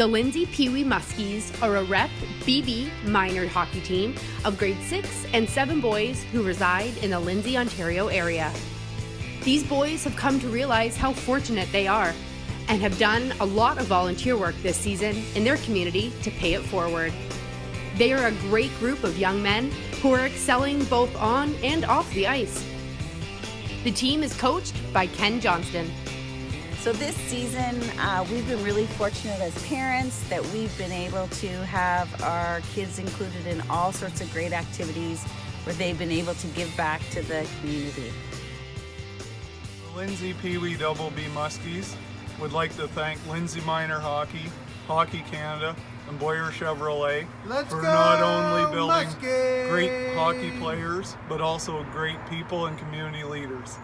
The Lindsay Pee Wee Muskies are a rep BB minor hockey team of grade 6 and 7 boys who reside in the Lindsay, Ontario area. These boys have come to realize how fortunate they are and have done a lot of volunteer work this season in their community to pay it forward. They are a great group of young men who are excelling both on and off the ice. The team is coached by Ken Johnston. So this season, we've been really fortunate as parents that we've been able to have our kids included in all sorts of great activities where they've been able to give back to the community. The Lindsay Pee Wee Muskies would like to thank Lindsay Minor Hockey, Hockey Canada, and Boyer Chevrolet for not only building great hockey players, but also great people and community leaders.